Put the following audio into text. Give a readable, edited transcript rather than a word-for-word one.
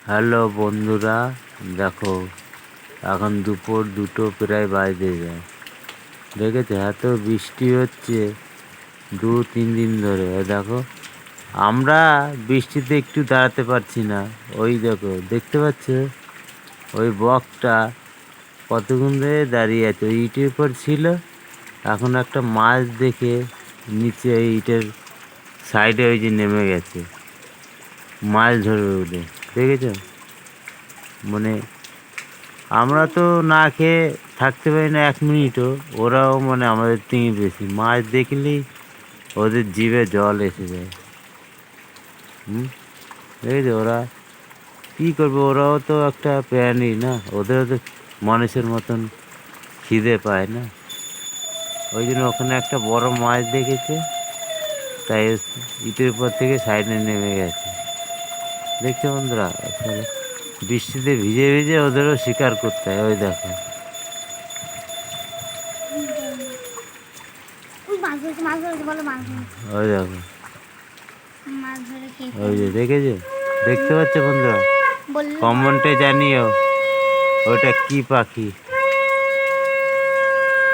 Hello বন্ধুরা, দেখো এখন দুপুর 2টো প্রায় বাজতে যায়। দেখেছো এত বৃষ্টি হচ্ছে 2-3 দিন ধরে। দেখো আমরা বৃষ্টিতে একটু দাঁড়াতে পারছি না। ওই দেখো, দেখতে পাচ্ছ ওই বকটা কতক্ষণ ধরে দাঁড়িয়ে আছে, ওই ইটের উপর ছিল। এখন একটা মাছ দেখে নিচে ওই ইটের সাইডে ওই যে নেমে গেছে মাছ ধরবে বলে। দেখেছো, মানে আমরা তো না খেয়ে থাকতে পারি না 1 মিনিটও, ওরাও মানে আমাদের থেকে বেশি। মাছ দেখলেই ওদের জিভে জল এসে যায়। হুম, দেখেছো ওরা কী করবে, ওরাও তো একটা প্রাণী না, ওদেরও তো মানুষের মতন খিদে পায় না। ওই জন্য ওখানে একটা বড় মাছ দেখেছে, তাই ইটের উপর থেকে সাইডে নেমে গেছে। দেখছো বন্ধুরা, আসলে বৃষ্টিতে ভিজে ভিজে ওদেরও শিকার করতে হয়। ওই দেখো, ওই দেখো, ওই যে দেখেছো, দেখতে পাচ্ছ বন্ধুরা? কমেন্টে জানিও ওটা কি পাখি।